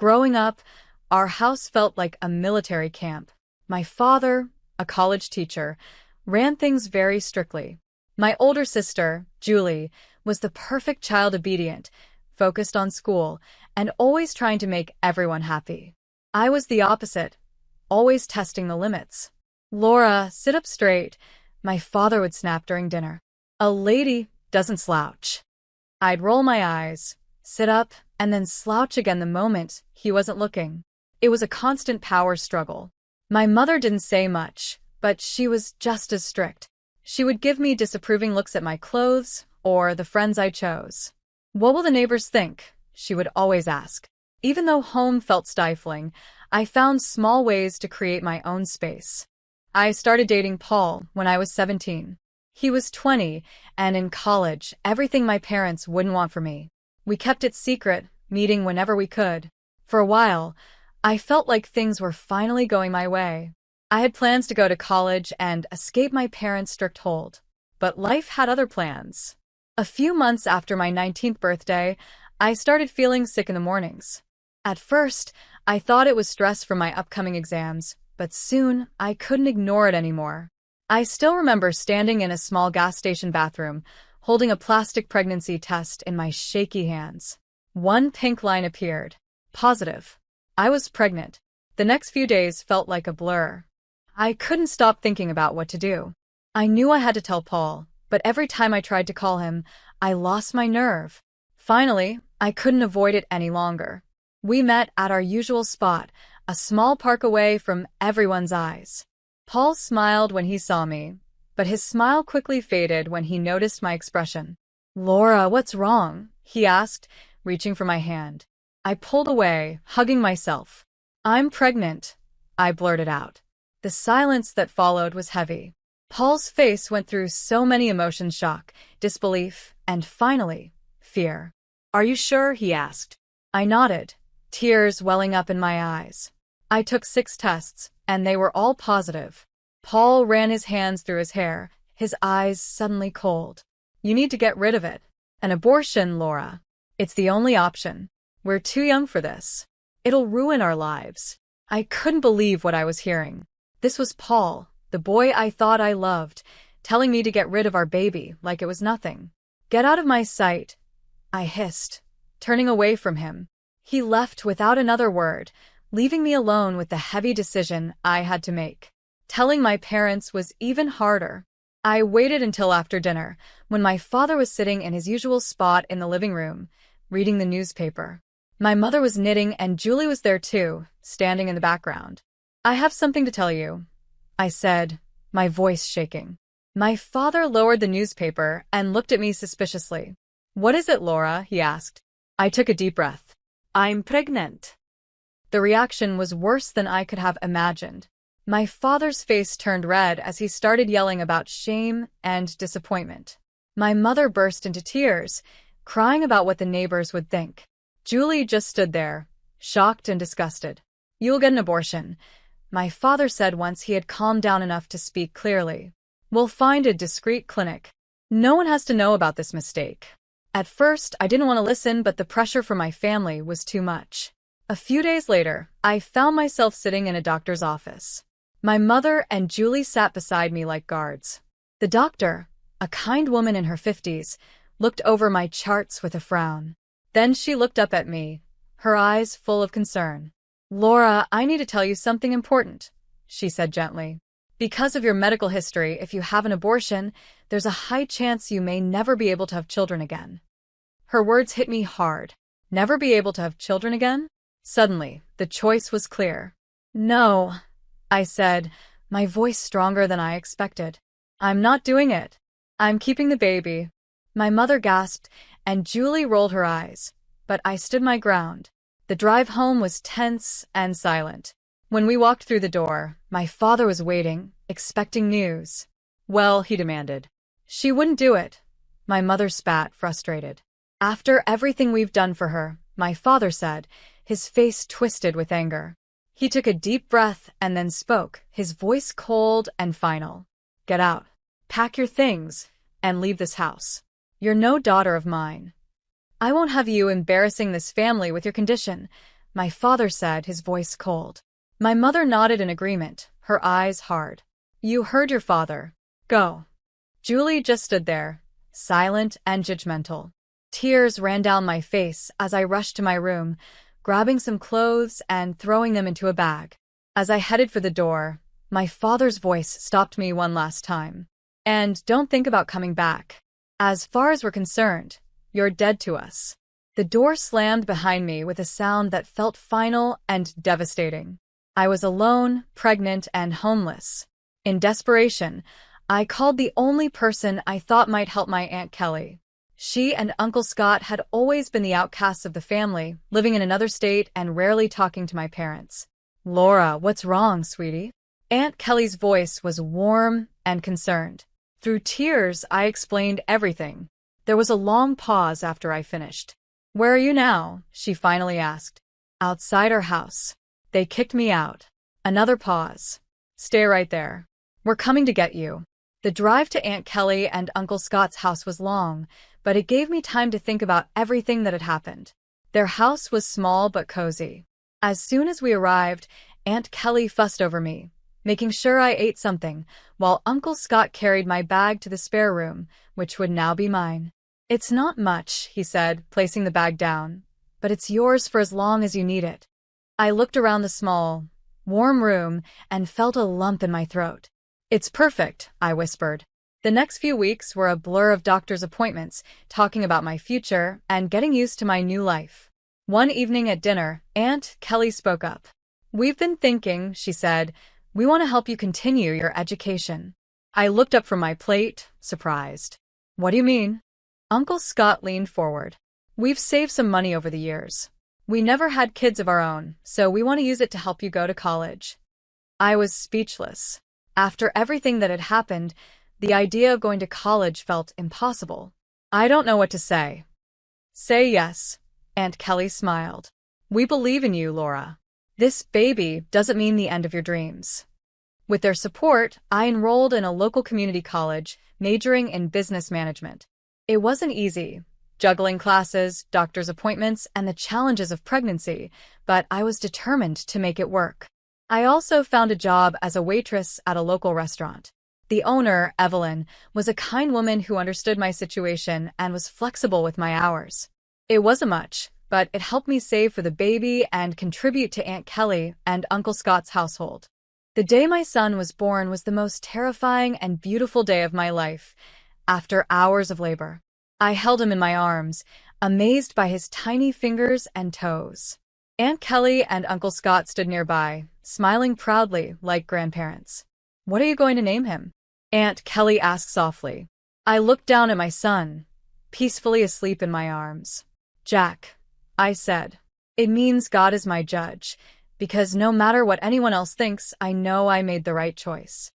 Growing up, our house felt like a military camp. My father, a college teacher, ran things very strictly. My older sister, Julie, was the perfect child, obedient, focused on school, and always trying to make everyone happy. I was the opposite, always testing the limits. "Laura, sit up straight," my father would snap during dinner. "A lady doesn't slouch." I'd roll my eyes, sit up, and then slouch again the moment he wasn't looking. It was a constant power struggle. My mother didn't say much, but she was just as strict. She would give me disapproving looks at my clothes or the friends I chose. "What will the neighbors think?" she would always ask. Even though home felt stifling, I found small ways to create my own space. I started dating Paul when I was 17. He was 20, and in college, everything my parents wouldn't want for me. We kept it secret, meeting whenever we could. For a while, I felt like things were finally going my way. I had plans to go to college and escape my parents' strict hold. But life had other plans. A few months after my 19th birthday, I started feeling sick in the mornings. At first, I thought it was stress from my upcoming exams, but soon I couldn't ignore it anymore. I still remember standing in a small gas station bathroom, holding a plastic pregnancy test in my shaky hands. One pink line appeared. Positive. I was pregnant. The next few days felt like a blur. I couldn't stop thinking about what to do. I knew I had to tell Paul, but every time I tried to call him, I lost my nerve. Finally, I couldn't avoid it any longer. We met at our usual spot, a small park away from everyone's eyes. Paul smiled when he saw me, but his smile quickly faded when he noticed my expression. "Laura, what's wrong?" he asked, reaching for my hand. I pulled away, hugging myself. "I'm pregnant," I blurted out. The silence that followed was heavy. Paul's face went through so many emotions: shock, disbelief, and finally, fear. "Are you sure?" he asked. I nodded, tears welling up in my eyes. I took 6 tests, and they were all positive. Paul ran his hands through his hair, his eyes suddenly cold. "You need to get rid of it. An abortion, Laura. It's the only option. We're too young for this. It'll ruin our lives." I couldn't believe what I was hearing. This was Paul, the boy I thought I loved, telling me to get rid of our baby like it was nothing. "Get out of my sight," I hissed, turning away from him. He left without another word, leaving me alone with the heavy decision I had to make. Telling my parents was even harder. I waited until after dinner, when my father was sitting in his usual spot in the living room, reading the newspaper. My mother was knitting and Julie was there too, standing in the background. "I have something to tell you," I said, my voice shaking. My father lowered the newspaper and looked at me suspiciously. "What is it, Laura?" he asked. I took a deep breath. "I'm pregnant." The reaction was worse than I could have imagined. My father's face turned red as he started yelling about shame and disappointment. My mother burst into tears, crying about what the neighbors would think. Julie just stood there, shocked and disgusted. "You'll get an abortion," my father said once he had calmed down enough to speak clearly. "We'll find a discreet clinic. No one has to know about this mistake." At first, I didn't want to listen, but the pressure from my family was too much. A few days later, I found myself sitting in a doctor's office. My mother and Julie sat beside me like guards. The doctor, a kind woman in her 50s, looked over my charts with a frown. Then she looked up at me, her eyes full of concern. "Laura, I need to tell you something important," she said gently. "Because of your medical history, if you have an abortion, there's a high chance you may never be able to have children again." Her words hit me hard. Never be able to have children again? Suddenly, the choice was clear. "No," I said, my voice stronger than I expected. "I'm not doing it. I'm keeping the baby." My mother gasped, and Julie rolled her eyes, but I stood my ground. The drive home was tense and silent. When we walked through the door, my father was waiting, expecting news. "Well," he demanded. "She wouldn't do it." My mother spat, frustrated. "After everything we've done for her," my father said, his face twisted with anger. He took a deep breath and then spoke, his voice cold and final. "Get out. Pack your things and leave this house. You're no daughter of mine. I won't have you embarrassing this family with your condition." my father said, his voice cold. My mother nodded in agreement, her eyes hard. You heard your father. Go. Julie just stood there, silent and judgmental. Tears ran down my face as I rushed to my room, grabbing some clothes and throwing them into a bag. As I headed for the door, my father's voice stopped me one last time. And don't think about coming back. As far as we're concerned, you're dead to us. The door slammed behind me with a sound that felt final and devastating. I was alone, pregnant, and homeless. In desperation, I called the only person I thought might help, my Aunt Kelly. She and Uncle Scott had always been the outcasts of the family, living in another state and rarely talking to my parents. Laura, what's wrong, sweetie? Aunt Kelly's voice was warm and concerned. Through tears, I explained everything. There was a long pause after I finished. Where are you now? She finally asked. Outside our house. They kicked me out. Another pause. Stay right there. We're coming to get you. The drive to Aunt Kelly and Uncle Scott's house was long, but it gave me time to think about everything that had happened. Their house was small but cozy. As soon as we arrived, Aunt Kelly fussed over me, making sure I ate something, while Uncle Scott carried my bag to the spare room, which would now be mine. It's not much, he said, placing the bag down, but it's yours for as long as you need it. I looked around the small, warm room and felt a lump in my throat. It's perfect, I whispered. The next few weeks were a blur of doctor's appointments, talking about my future and getting used to my new life. One evening at dinner, Aunt Kelly spoke up. We've been thinking, she said, we want to help you continue your education. I looked up from my plate, surprised. What do you mean? Uncle Scott leaned forward. We've saved some money over the years. We never had kids of our own, so we want to use it to help you go to college. I was speechless. After everything that had happened, the idea of going to college felt impossible. I don't know what to say. Say yes, Aunt Kelly smiled. We believe in you, Laura. This baby doesn't mean the end of your dreams. With their support, I enrolled in a local community college, majoring in business management. It wasn't easy, juggling classes, doctor's appointments, and the challenges of pregnancy, but I was determined to make it work. I also found a job as a waitress at a local restaurant. The owner, Evelyn, was a kind woman who understood my situation and was flexible with my hours. It wasn't much, but it helped me save for the baby and contribute to Aunt Kelly and Uncle Scott's household. The day my son was born was the most terrifying and beautiful day of my life. After hours of labor, I held him in my arms, amazed by his tiny fingers and toes. Aunt Kelly and Uncle Scott stood nearby, smiling proudly like grandparents. What are you going to name him? Aunt Kelly asked softly. I looked down at my son, peacefully asleep in my arms. Jack, I said. It means God is my judge, because no matter what anyone else thinks, I know I made the right choice.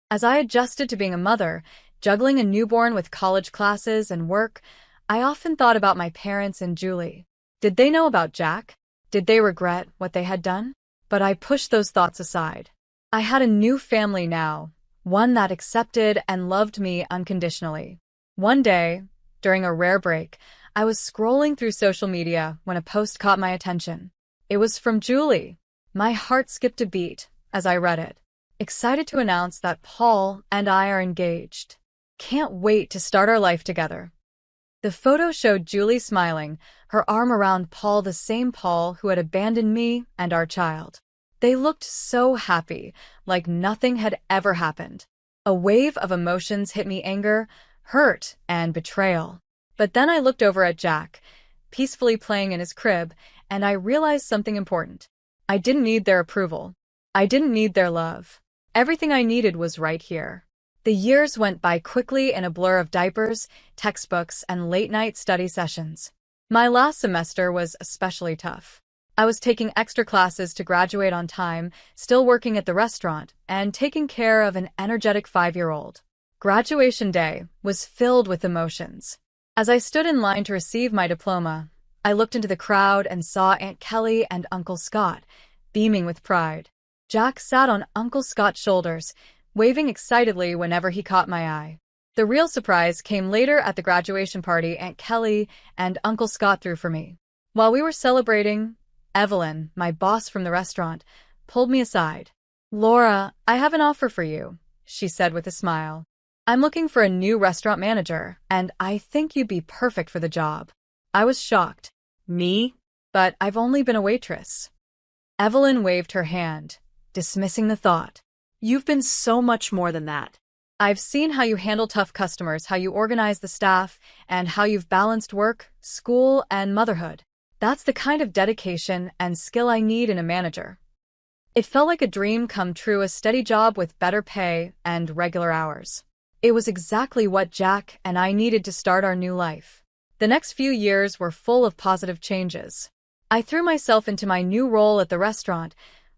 As I adjusted to being a mother, juggling a newborn with college classes and work, I often thought about my parents and Julie. Did they know about Jack? Did they regret what they had done? But I pushed those thoughts aside. I had a new family now, one that accepted and loved me unconditionally. One day, during a rare break, I was scrolling through social media when a post caught my attention. It was from Julie. My heart skipped a beat as I read it. Excited to announce that Paul and I are engaged. Can't wait to start our life together. The photo showed Julie smiling, her arm around Paul, the same Paul who had abandoned me and our child. They looked so happy, like nothing had ever happened. A wave of emotions hit me: anger, hurt, and betrayal. But then I looked over at Jack, peacefully playing in his crib, and I realized something important. I didn't need their approval. I didn't need their love. Everything I needed was right here. The years went by quickly in a blur of diapers, textbooks, and late-night study sessions. My last semester was especially tough. I was taking extra classes to graduate on time, still working at the restaurant, and taking care of an energetic 5-year-old. Graduation day was filled with emotions. As I stood in line to receive my diploma, I looked into the crowd and saw Aunt Kelly and Uncle Scott, beaming with pride. Jack sat on Uncle Scott's shoulders, waving excitedly whenever he caught my eye. The real surprise came later at the graduation party Aunt Kelly and Uncle Scott threw for me. While we were celebrating, Evelyn, my boss from the restaurant, pulled me aside. "Laura, I have an offer for you," she said with a smile. "I'm looking for a new restaurant manager, and I think you'd be perfect for the job." I was shocked. "Me? But I've only been a waitress." Evelyn waved her hand, dismissing the thought. "You've been so much more than that. I've seen how you handle tough customers, how you organize the staff, and how you've balanced work, school, and motherhood. That's the kind of dedication and skill I need in a manager." It felt like a dream come true, a steady job with better pay and regular hours. It was exactly what Jack and I needed to start our new life. The next few years were full of positive changes. I threw myself into my new role at the restaurant,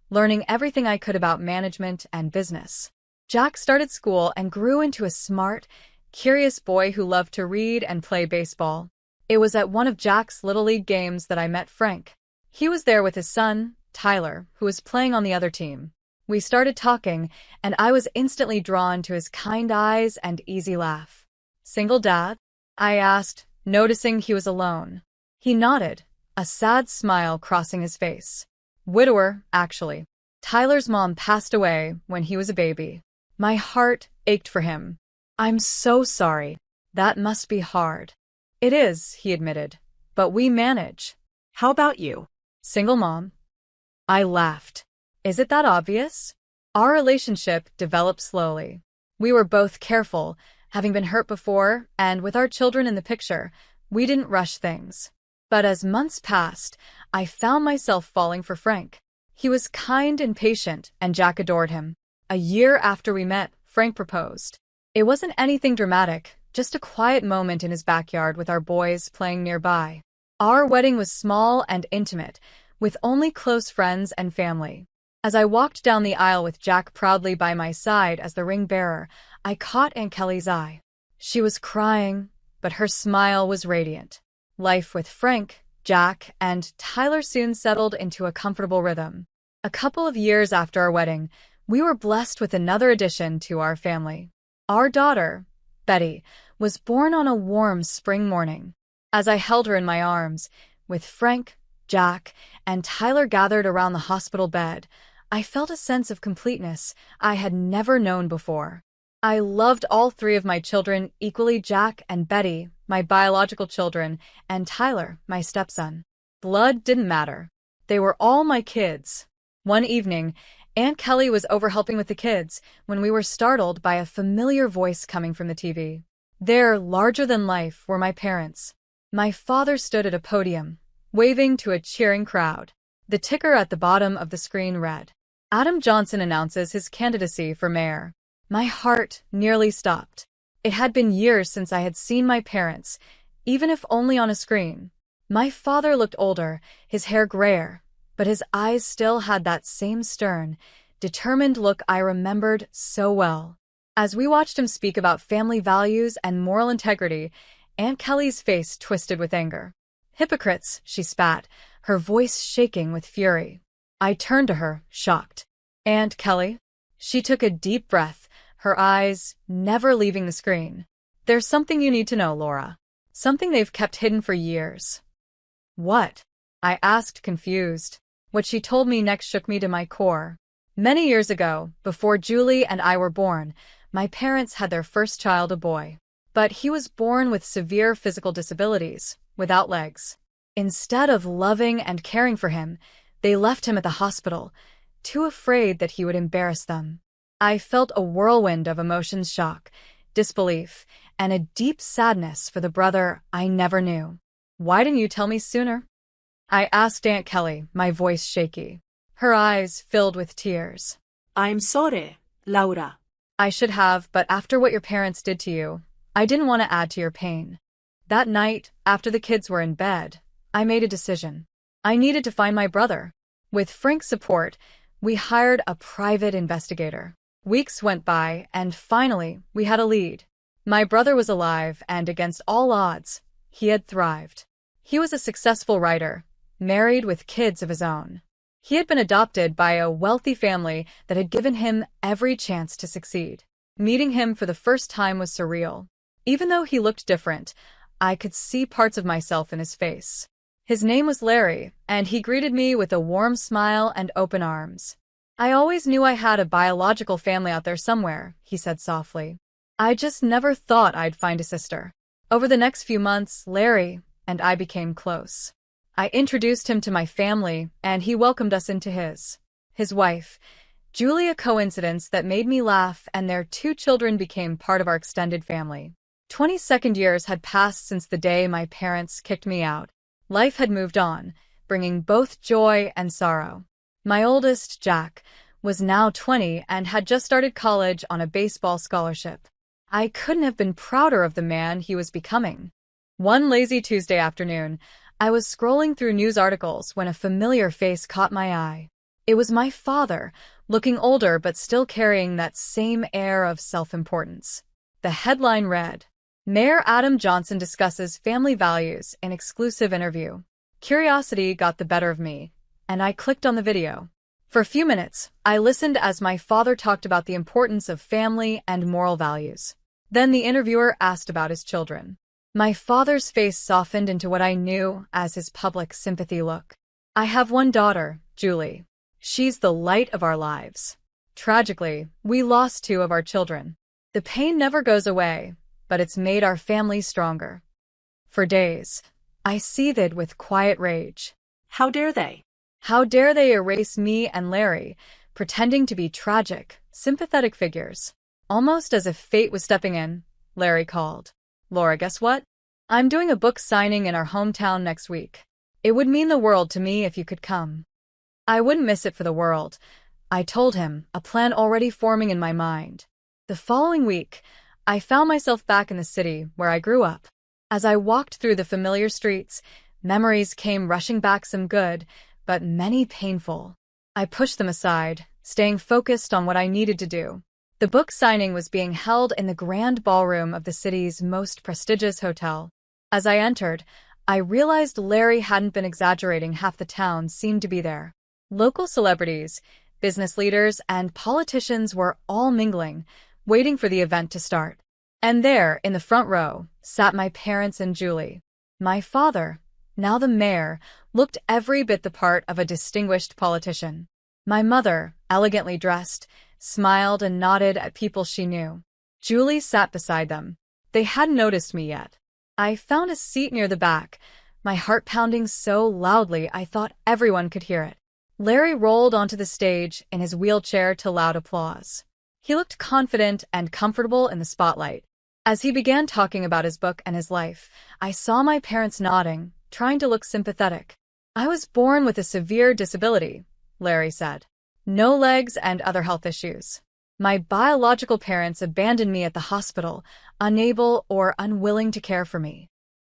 learning everything I could about management and business. Jack started school and grew into a smart, curious boy who loved to read and play baseball. It was at one of Jack's Little League games that I met Frank. He was there with his son, Tyler, who was playing on the other team. We started talking, and I was instantly drawn to his kind eyes and easy laugh. "Single dad?" I asked, noticing he was alone. He nodded, a sad smile crossing his face. "Widower, actually. Tyler's mom passed away when he was a baby." My heart ached for him. "I'm so sorry. That must be hard." "It is," he admitted, "but we manage." "How about you?" "Single mom." I laughed. "Is it that obvious?" Our relationship developed slowly. We were both careful, having been hurt before, and with our children in the picture, we didn't rush things. But as months passed, I found myself falling for Frank. He was kind and patient, and Jack adored him. A year after we met, Frank proposed. It wasn't anything dramatic, just a quiet moment in his backyard with our boys playing nearby. Our wedding was small and intimate, with only close friends and family. As I walked down the aisle with Jack proudly by my side as the ring bearer, I caught Aunt Kelly's eye. She was crying, but her smile was radiant. Life with Frank, Jack, and Tyler soon settled into a comfortable rhythm. A couple of years after our wedding, we were blessed with another addition to our family. Our daughter, Betty, was born on a warm spring morning. As I held her in my arms, with Frank, Jack, and Tyler gathered around the hospital bed, I felt a sense of completeness I had never known before. I loved all three of my children equally: Jack and Betty, my biological children, and Tyler, my stepson. Blood didn't matter. They were all my kids. One evening, Aunt Kelly was over helping with the kids when we were startled by a familiar voice coming from the TV. There, larger than life, were my parents. My father stood at a podium, waving to a cheering crowd. The ticker at the bottom of the screen read, "Adam Johnson announces his candidacy for mayor." My heart nearly stopped. It had been years since I had seen my parents, even if only on a screen. My father looked older, his hair grayer, but his eyes still had that same stern, determined look I remembered so well. As we watched him speak about family values and moral integrity, Aunt Kelly's face twisted with anger. "Hypocrites," she spat, her voice shaking with fury. I turned to her, shocked. "Aunt Kelly?" She took a deep breath, her eyes never leaving the screen. "There's something you need to know, Laura. Something they've kept hidden for years." "What?" I asked, confused. What she told me next shook me to my core. Many years ago, before Julie and I were born, my parents had their first child, a boy. But he was born with severe physical disabilities, without legs. Instead of loving and caring for him, they left him at the hospital, too afraid that he would embarrass them. I felt a whirlwind of emotions: shock, disbelief, and a deep sadness for the brother I never knew. "Why didn't you tell me sooner?" I asked Aunt Kelly, my voice shaky. Her eyes filled with tears. "I'm sorry, Laura." "I should have, but after what your parents did to you, I didn't want to add to your pain." That night, after the kids were in bed, I made a decision. I needed to find my brother. With Frank's support, we hired a private investigator. Weeks went by, and finally, we had a lead. My brother was alive, and against all odds, he had thrived. He was a successful writer, married with kids of his own. He had been adopted by a wealthy family that had given him every chance to succeed. Meeting him for the first time was surreal. Even though he looked different, I could see parts of myself in his face. His name was Larry, and he greeted me with a warm smile and open arms. I always knew I had a biological family out there somewhere, he said softly. I just never thought I'd find a sister. Over the next few months, Larry and I became close. I introduced him to my family, and he welcomed us into his. His wife, Julie, a coincidence that made me laugh, and their 2 children became part of our extended family. 22nd years had passed since the day my parents kicked me out. Life had moved on, bringing both joy and sorrow. My oldest, Jack, was now 20 and had just started college on a baseball scholarship. I couldn't have been prouder of the man he was becoming. One lazy Tuesday afternoon, I was scrolling through news articles when a familiar face caught my eye. It was my father, looking older but still carrying that same air of self-importance. The headline read, "Mayor Adam Johnson discusses family values in exclusive interview." Curiosity got the better of me, and I clicked on the video. For a few minutes, I listened as my father talked about the importance of family and moral values. Then the interviewer asked about his children. My father's face softened into what I knew as his public sympathy look. "I have one daughter, Julie. She's the light of our lives. Tragically, we lost 2 of our children. The pain never goes away, but it's made our family stronger." For days, I seethed with quiet rage. How dare they? How dare they erase me and Larry, pretending to be tragic, sympathetic figures? Almost as if fate was stepping in, Larry called. "Laura, guess what? I'm doing a book signing in our hometown next week. It would mean the world to me if you could come." I wouldn't miss it for the world, I told him, a plan already forming in my mind. The following week, I found myself back in the city where I grew up. As I walked through the familiar streets, memories came rushing back, some good, but many painful. I pushed them aside, staying focused on what I needed to do. The book signing was being held in the grand ballroom of the city's most prestigious hotel. As I entered, I realized Larry hadn't been exaggerating. Half the town seemed to be there. Local celebrities, business leaders, and politicians were all mingling, waiting for the event to start. And there, in the front row, sat my parents and Julie. My father, now the mayor, looked every bit the part of a distinguished politician. My mother, elegantly dressed, smiled and nodded at people she knew. Julie sat beside them. They hadn't noticed me yet. I found a seat near the back, my heart pounding so loudly I thought everyone could hear it. Larry rolled onto the stage in his wheelchair to loud applause. He looked confident and comfortable in the spotlight. As he began talking about his book and his life, I saw my parents nodding, trying to look sympathetic. "I was born with a severe disability," Larry said. "No legs and other health issues. My biological parents abandoned me at the hospital, unable or unwilling to care for me."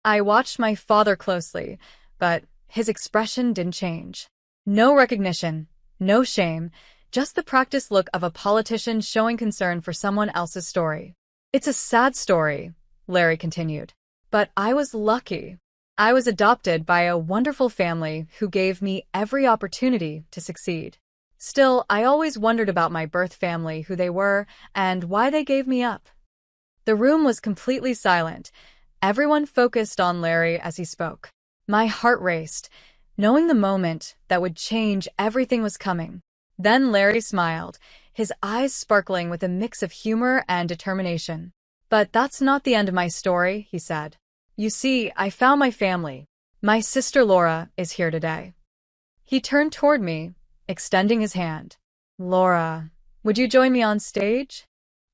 I watched my father closely, but his expression didn't change. No recognition, no shame, just the practiced look of a politician showing concern for someone else's story. "It's a sad story," Larry continued, "but I was lucky. I was adopted by a wonderful family who gave me every opportunity to succeed. Still, I always wondered about my birth family, who they were, and why they gave me up." The room was completely silent, everyone focused on Larry as he spoke. My heart raced, knowing the moment that would change everything was coming. Then Larry smiled, his eyes sparkling with a mix of humor and determination. "But that's not the end of my story," he said. "You see, I found my family. My sister Laura is here today." He turned toward me, extending his hand. "Laura, would you join me on stage?"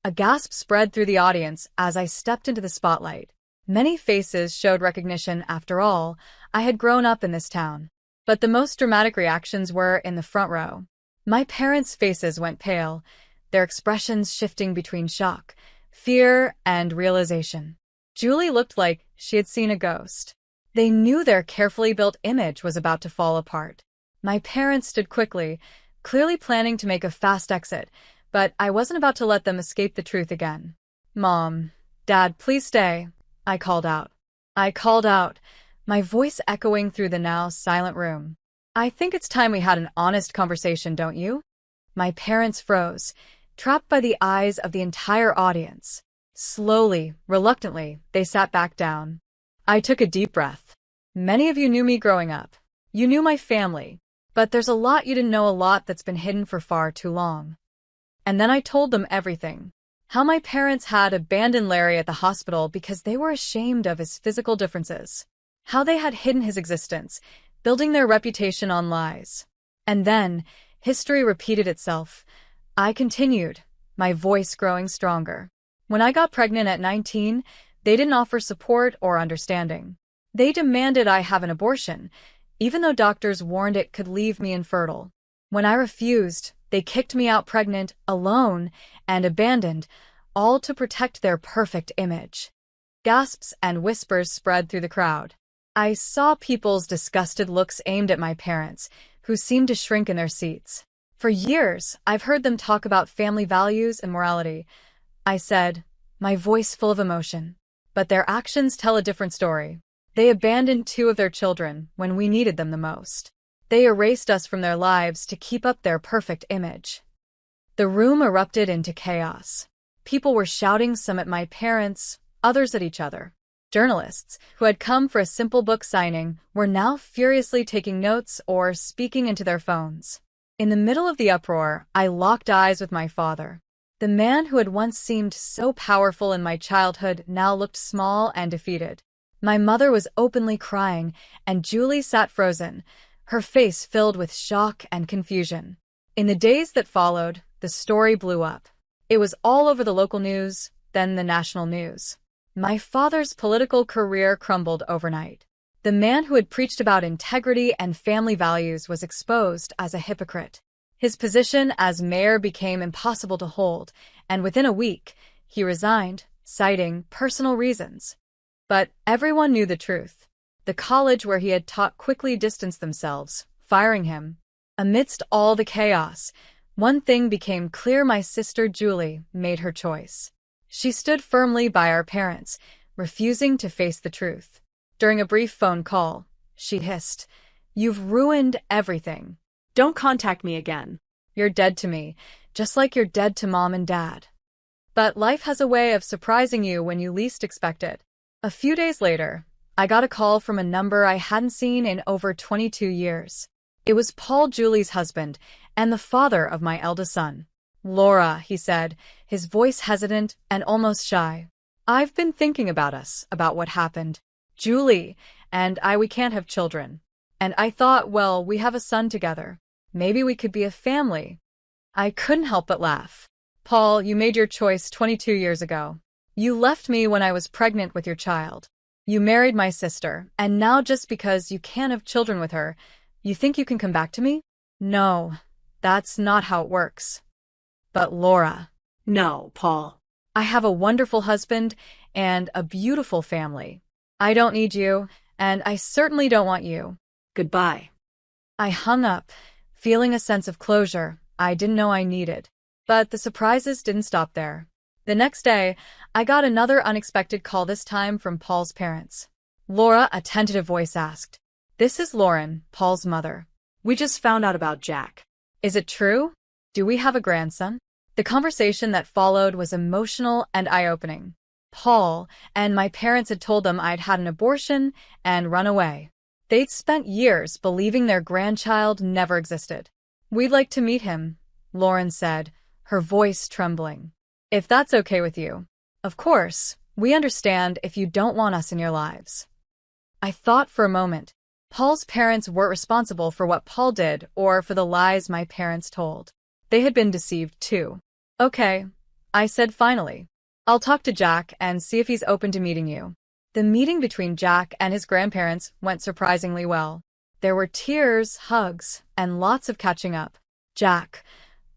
A gasp spread through the audience as I stepped into the spotlight. Many faces showed recognition. After all, I had grown up in this town. But the most dramatic reactions were in the front row. My parents' faces went pale, their expressions shifting between shock, fear, and realization. Julie looked like she had seen a ghost. They knew their carefully built image was about to fall apart. My parents stood quickly, clearly planning to make a fast exit, but I wasn't about to let them escape the truth again. "Mom, Dad, please stay," I called out. My voice echoing through the now silent room. "I think it's time we had an honest conversation, don't you?" My parents froze, trapped by the eyes of the entire audience. Slowly, reluctantly, they sat back down. I took a deep breath. Many of you knew me growing up. You knew my family. But there's a lot you didn't know, a lot that's been hidden for far too long. And then I told them everything. How my parents had abandoned Larry at the hospital because they were ashamed of his physical differences. How they had hidden his existence, building their reputation on lies. And then, history repeated itself. I continued, my voice growing stronger. When I got pregnant at 19, they didn't offer support or understanding. They demanded I have an abortion, even though doctors warned it could leave me infertile. When I refused, they kicked me out pregnant, alone, and abandoned, all to protect their perfect image. Gasps and whispers spread through the crowd. I saw people's disgusted looks aimed at my parents, who seemed to shrink in their seats. For years, I've heard them talk about family values and morality. I said, my voice full of emotion. But their actions tell a different story. They abandoned 2 of their children when we needed them the most. They erased us from their lives to keep up their perfect image. The room erupted into chaos. People were shouting, some at my parents, others at each other. Journalists, who had come for a simple book signing, were now furiously taking notes or speaking into their phones. In the middle of the uproar, I locked eyes with my father. The man who had once seemed so powerful in my childhood now looked small and defeated. My mother was openly crying, and Julie sat frozen, her face filled with shock and confusion. In the days that followed, the story blew up. It was all over the local news, then the national news. My father's political career crumbled overnight. The man who had preached about integrity and family values was exposed as a hypocrite. His position as mayor became impossible to hold, and within a week, he resigned, citing personal reasons. But everyone knew the truth. The college where he had taught quickly distanced themselves, firing him. Amidst all the chaos, one thing became clear: my sister Julie made her choice. She stood firmly by our parents, refusing to face the truth. During a brief phone call, she hissed, "You've ruined everything. Don't contact me again. You're dead to me, just like you're dead to Mom and Dad." But life has a way of surprising you when you least expect it. A few days later, I got a call from a number I hadn't seen in over 22 years. It was Paul, Julie's husband, and the father of my eldest son. "Laura," he said, his voice hesitant and almost shy. "I've been thinking about us, about what happened. Julie and we can't have children. And I thought, well, we have a son together. Maybe we could be a family." I couldn't help but laugh. "Paul, you made your choice 22 years ago. You left me when I was pregnant with your child. You married my sister, and now just because you can't have children with her, you think you can come back to me? No, that's not how it works." "But Laura." No, Paul. "I have a wonderful husband and a beautiful family. I don't need you, and I certainly don't want you." Goodbye. I hung up, feeling a sense of closure I didn't know I needed. But the surprises didn't stop there. The next day, I got another unexpected call, this time from Paul's parents. "Laura," a tentative voice asked. "This is Lauren, Paul's mother. We just found out about Jack." Is it true? Do we have a grandson?" The conversation that followed was emotional and eye-opening. Paul and my parents had told them I'd had an abortion and run away. They'd spent years believing their grandchild never existed. "We'd like to meet him," Lauren said, her voice trembling. "If that's okay with you. Of course, we understand if you don't want us in your lives." I thought for a moment. Paul's parents weren't responsible for what Paul did or for the lies my parents told. They had been deceived too. "Okay," I said finally. "I'll talk to Jack and see if he's open to meeting you." The meeting between Jack and his grandparents went surprisingly well. There were tears, hugs, and lots of catching up. Jack,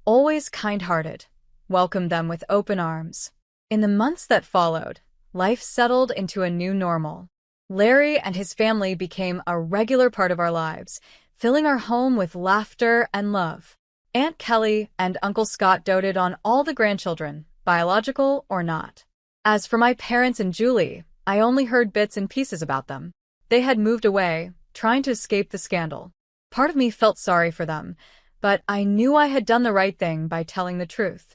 always kind-hearted, welcomed them with open arms. In the months that followed, life settled into a new normal. Larry and his family became a regular part of our lives, filling our home with laughter and love. Aunt Kelly and Uncle Scott doted on all the grandchildren, biological or not. As for my parents and Julie, I only heard bits and pieces about them. They had moved away, trying to escape the scandal. Part of me felt sorry for them, but I knew I had done the right thing by telling the truth.